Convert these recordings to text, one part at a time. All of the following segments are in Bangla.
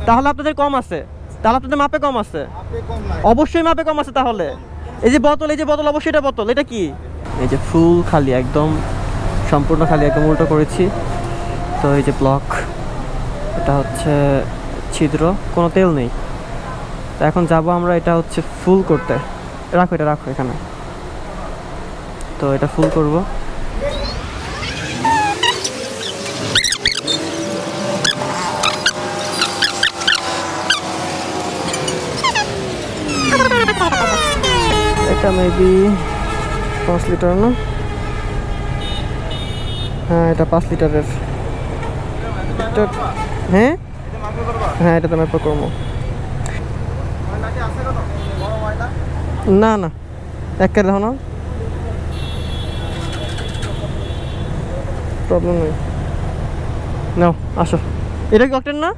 তাহলে আপনাদের কম আছে, তাহলে আপনাদের মাপে কম আছে, অবশ্যই মাপে কম আছে। তাহলে এই যে বোতল, এই যে বোতল, অবশ্যই এটা বোতল। এটা কি? এই যে ফুল খালি, একদম সম্পূর্ণ খালি, একদম উল্টো করেছি। তো এই যে ব্লক, এটা হচ্ছে ছিদ্র, কোনো তেল নেই। তো এখন যাব আমরা এটা হচ্ছে ফুল করতে। রাখো, এটা রাখো এখানে। তো এটা ফুল করব। এটা মেবি 5 লিটার না? হ্যাঁ, এটা 5 লিটারের। হ্যাঁ হ্যাঁ, এটা তো আমি করবো। না না, একে দেখো না, প্রবলেম নেই। নাও আসো। এটা কি অক্টেন না?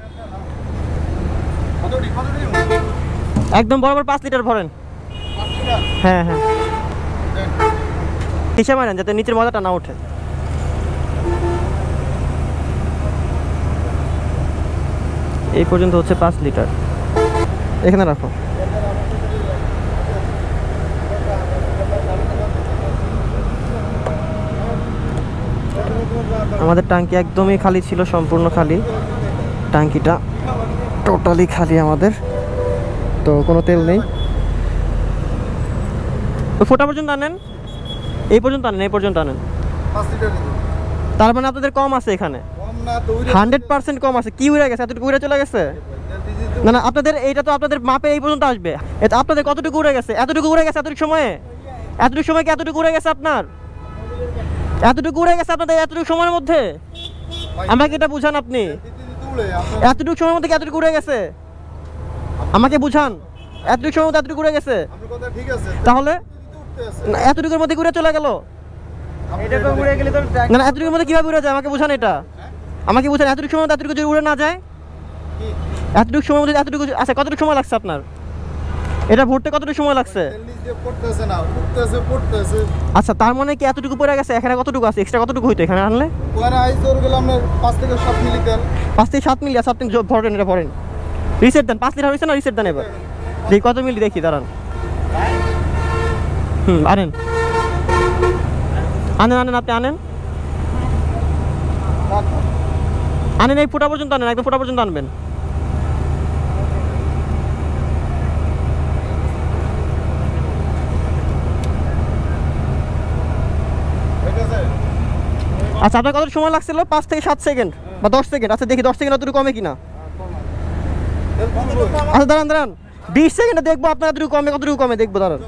একদম বরাবর 5 লিটার ভরেন। হ্যাঁ হ্যাঁ, হিসাব মারেন যাতে নিচের মজাটা না ওঠে। এই পর্যন্ত হচ্ছে 5 লিটার। এখানে রাখো। আমাদের ট্যাঙ্কি একদমই খালি ছিল, সম্পূর্ণ খালি। ট্যাঙ্কিটা টোটালি খালি আমাদের, তো কোনো তেল নেই। ফোটা পর্যন্ত আনেন, এই পর্যন্ত আনেন, এই পর্যন্ত আনেন। তার মানে আপনাদের কম আছে এখানে, 100% কম আছে। কি উড়ে গেছে? এতটুকু উড়ে চলে গেছে? না না, আপনাদের এইটা তো আপনাদের মাপে এই পর্যন্ত আসবে। এটা আপনাদের কতটুকু উড়ে গেছে? এতটুকু উড়ে গেছে এতটুকু সময়ে? এতটুকু সময় কি এতটুকু উড়ে গেছে আপনার? এতটুকু উড়ে গেছে আপনাদের এতটুকু সময়ের মধ্যে? আমাকে এটা বুঝান আপনি, এতটুকু সময়ের মধ্যে কি এতটুকু উড়ে গেছে? আমাকে বুঝান, এতটুকু সময়ের মধ্যে এতটুকু উড়ে গেছে? তাহলে এতটুকুর মধ্যে উড়ে চলে গেল? না, এতটুকুর মধ্যে কিভাবে উড়ে যায়? আমাকে বুঝান এটা, আমাকে বুঝান। এতটুকু সময় মধ্যে এতটুকু যদি উড়ে না যায়, এতটুকু সময়ের মধ্যে এতটুকু। আচ্ছা, কতটুকু সময় লাগছে আপনার এটা ভরতে? কতটুকু সময় লাগছে? আচ্ছা, তার মানে কি এতটুকু পড়ে গেছে? এখানে কতটুকু আছে এক্সট্রা? কতটুকু হইতো এখানে আনলে? 5 থেকে 7 মিলি তেল। 5 থেকে 7 মিলি। আচ্ছা, আপনি ভরেন, এটা ভরেন। রিসেট দেন। 5 লিটার হয়েছে না? রিসেট দেন এবার। দেখি কত মিলি, দেখি, দাঁড়ান। আনেন আনেন আনেন, আপনি আনেন আনেন, এই ফোটা পর্যন্ত আনেন, একদম ফোটা পর্যন্ত আনবেন। আচ্ছা, আপনার কত সময় লাগছিল? 5 থেকে 7 সেকেন্ড বা 10 সেকেন্ড। আচ্ছা, দেখি 10 সেকেন্ড অতটুকু কমে কিনা। আচ্ছা, দাঁড়ান দাঁড়ান, 20 সেকেন্ডে দেখবো আপনার এতটুকু কমে, কতটুকু কমে দেখবো, দাঁড়ান।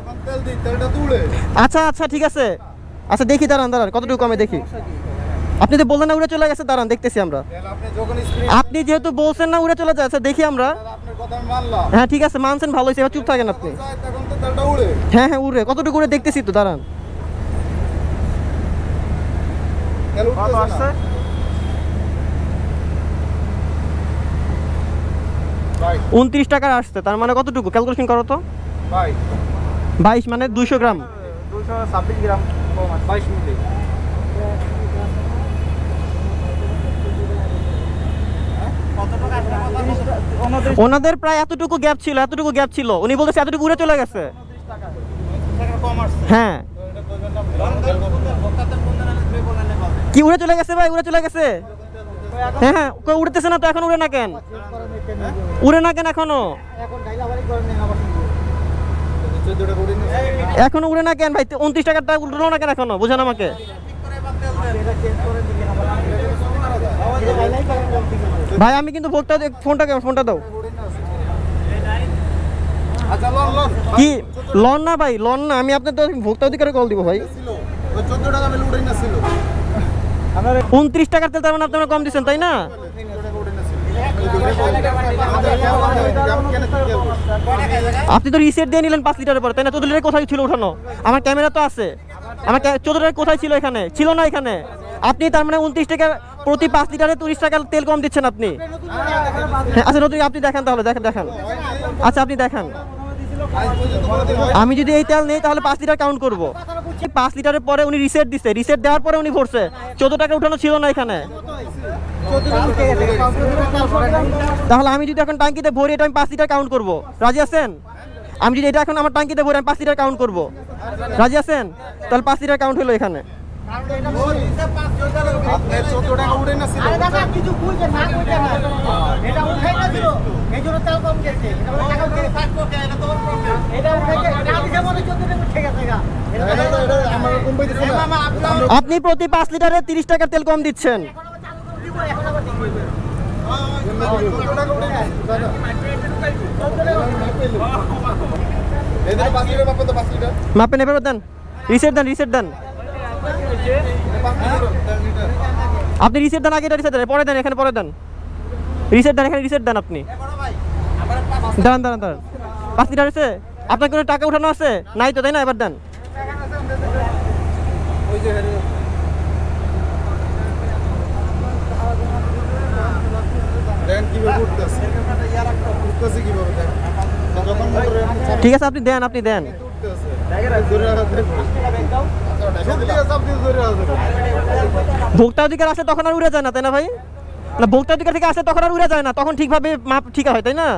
আচ্ছা আচ্ছা, ঠিক আছে। আচ্ছা, দেখি, দাঁড়ান দাঁড়ান, কতটুকু কমে দেখি। আপনি তো বললেন না উড়ে চলে গেছে, দাঁড়ান দেখতেছি আমরা। আপনি যেহেতু বলছেন না উড়ে চলে যায়, আচ্ছা দেখি আমরা। হ্যাঁ ঠিক আছে, মানছেন, ভালো হয়েছে। এবার চুপ থাকেন আপনি। হ্যাঁ হ্যাঁ, উড়ে, কতটুকু উড়ে দেখতেছি তো, দাঁড়ান। 29 টাকার আসছে, তার মানে কতটুকু ক্যালকুলেশন করো তো। 22 মানে 200 গ্রাম, 226 গ্রাম কম আছে। 22 মিলি। ওনাদের প্রায় এতটুকু গ্যাপ ছিল, এতটুকু গ্যাপ ছিল। উনি বলতেছে এতটুকু উড়ে চলে গেছে। হ্যাঁ, কি উড়ে চলে গেছে ভাই? উড়ে চলে গেছে? হ্যাঁ হ্যাঁ, উড়তেছে না তো এখন? উড়ে না কেন? উড়ে না কেন এখনো? এখনো উড়ে না কেন ভাই? 29 টাকাটা উঠলো না কেন এখনো? বুঝান আমাকে। ভাই আমি কিন্তু ফোনটা দাও। কি লন না ভাই? লন না, আমি আপনার তো ভোক্তা অধিকারে কল দিব ভাই। 29 টাকার তেল, তার মানে আপনারা কম দিচ্ছেন, তাই না? আপনি তো রিসেট দিয়ে নিলেন 5 লিটারের পরে, তাই না? 14 লিটার কোথায় ছিল উঠানো? আমার ক্যামেরা তো আছে। আমার 14 লিটার কোথায় ছিল? এখানে ছিল না এখানে। আপনি তার মানে 29 টাকা প্রতি 5 লিটারে 30 টাকা তেল কম দিচ্ছেন আপনি। আচ্ছা, নতুন আপনি দেখেন তাহলে, দেখেন। আচ্ছা, আপনি দেখান। আমি যদি এই তেল নেই তাহলে 5 লিটার কাউন্ট করব। 5 লিটারের পরে উনি রিসেট দিচ্ছে, রিসেট দেওয়ার পরে উনি ভরছে। 14 টাকা উঠানো ছিল না এখানে। তাহলে আমি যদি এখন ট্যাঙ্কিতে ভরি এটা আমি 5 লিটার কাউন্ট করব, রাজি আছেন? আমি যদি এটা এখন আমার ট্যাঙ্কিতে ভরি আমি 5 লিটার কাউন্ট করব, রাজি আছেন? তাহলে 5 লিটার কাউন্ট হলো এখানে। আপনি প্রতি 5 লিটারে 30 টাকার তেল কম দিচ্ছেন। মাপেন এবার দেন, রিসেট দেন, রিসেট দেন। আপনি রিসেট দেন, আগে এটা রিসেট দেন, পরে দেন, এখানে পরে দেন, রিসেট দেন, এখানে রিসেট দেন। আপনি দাঁড়ান দাঁড়ান দাঁড়ান, 5 লিটার আছে? আপনার কোনো টাকা উঠানো আছে? নাই তো, তাই না? এবার দেন। ঠিক আছে, আপনি দেন, আপনি দেন। ভোক্তা অধিকার আসে তখন আর উড়ে যায় না, তাই না ভাই? না, ভোক্তা অধিকার থেকে আসে তখন আর উড়ে যায় না, তখন ঠিকভাবে মাপ ঠিক হয়, তাই না?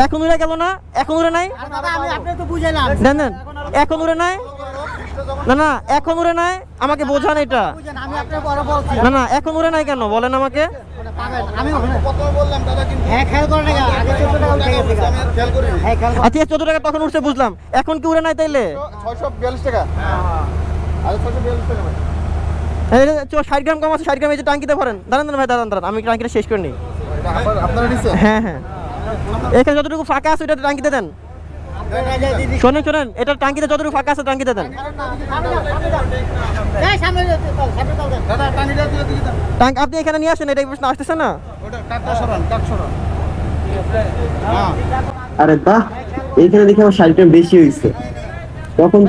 এখন উড়ে গেল না? এখন উড়ে নাই? দেন দেন, এখন উড়ে নাই? না না, এখন উড়ে নাই, আমাকে বোঝান এটা। না না, এখন উড়ে নাই কেন বলেন আমাকে? আচ্ছা, 14 টাকা তখন উঠছে বুঝলাম, এখন কি উড়ে নাই তাইলে? 642 টাকা। 60 গ্রাম কম আছে, 60 গ্রাম এই যে টাঙ্কিতে ভরেন। দাঁড়ান দাঁড়ান ভাই, দাঁড়ান দাঁড়ান, আমি টাঙ্কিটা শেষ করে নিই। হ্যাঁ হ্যাঁ, এখানে যতটুকু ফাঁকা আছে ওটা টাঙ্কিতে দেন। শোনেন শোনেন, এটা টাঙ্কিতে যতটুকু ফাঁকা আছে টাঙ্কিতে দেন। আপনি এখানে নিয়ে আসেন, এটা প্রশ্ন আসতেছে না? আরে বাহ, এইখানে দেখে আমার 60 গ্রাম বেশি হয়েছে, তখন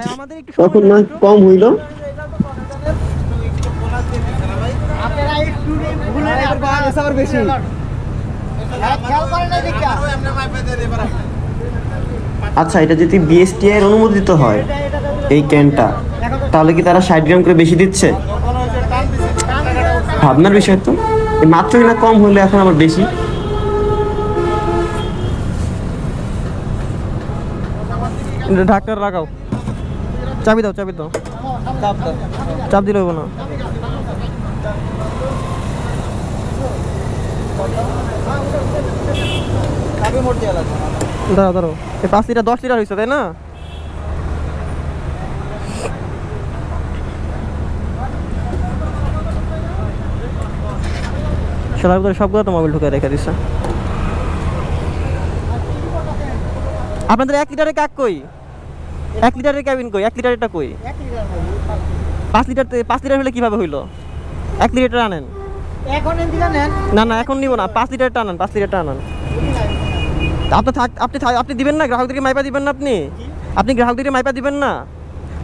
তখন না কম হইলো। আচ্ছা, এটা যদি বিএসটিআই এর অনুমোদিত হয় এই ক্যানটা, তাহলে কি তারা 60 গ্রাম করে বেশি দিচ্ছে? ভাবনার বিষয় তো, মাত্রই না কম হলে এখন আবার বেশি। ঢাকনা লাগাও, চাবি দাও, চাবি দাও, চাপ দিলে হবো না। দাঁড়াও দাঁড়াও, এই 5 লিটার 10 লিটার হয়েছে, তাই না? সেলার ভিতরে সবগুলো তো মোবাইল ঢুকে রেখে দিচ্ছে। আপনাদের 1 লিটারের কাক কই? 1 লিটারের ক্যাবিন কই? 1 লিটারেরটা কই? 5 লিটার হলে কিভাবে হইলো? 1 লিটার আনেন। না না, এখন নিব না, 5 লিটারটা আনেন, 5 লিটারটা আনেন। আপনি দিবেন না? গ্রাহকদেরকে মাইপা দিবেন না? আপনি গ্রাহকদেরকে মাইপা দিবেন না?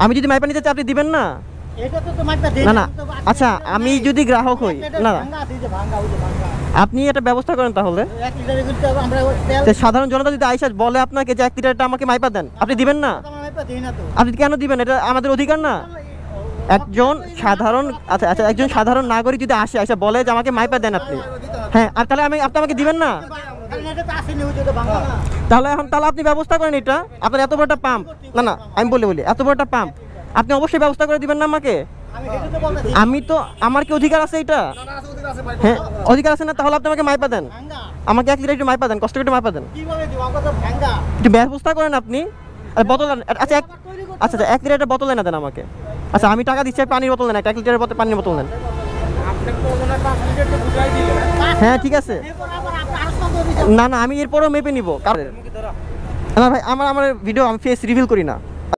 আমি যদি মাইপা নিতে চাই আপনি দিবেন না? না না, আচ্ছা, আমি যদি গ্রাহক হই, না না, আপনি এটা ব্যবস্থা করেন তাহলে। সাধারণ জনতা যদি আইসা বলে আপনাকে যে 1 লিটারটা আমাকে মাইপা দেন, আপনি দিবেন না? আপনি কেন দিবেন? এটা আমাদের অধিকার না? একজন সাধারণ, আচ্ছা আচ্ছা, একজন সাধারণ নাগরিক যদি আসে বলে যে আমাকে মাইপা দেন আপনি, হ্যাঁ, আর তাহলে আপনি আমাকে দিবেন না? তাহলে আপনি ব্যবস্থা করেন এটা। আপনার এত বড় একটা পাম্প, না না, আমি বলি এত বড় একটা পাম্প, আপনি অবশ্যই ব্যবস্থা করে দিবেন না আমাকে? আমি তো, আমার কি অধিকার আছে এটা? হ্যাঁ, অধিকার আছে না? তাহলে আপনি আমাকে মাইপা দেন, আমাকে 1 লিটার একটু মাইপা দেন, কষ্ট করে মাইপা দেন, একটু ব্যবস্থা করেন আপনি। আর বোতল, আচ্ছা আচ্ছা 1 লিটার একটা বোতল এনে দেন আমাকে। আচ্ছা, আমি টাকা দিচ্ছি, পানির বোতল নেন, 1 লিটারের পানির বোতল নেন। হ্যাঁ ঠিক আছে, না না, আমি এরপরেও মেপে নিব। না ভাই, আমার ভিডিও আমি ফেস রিভিল করি না।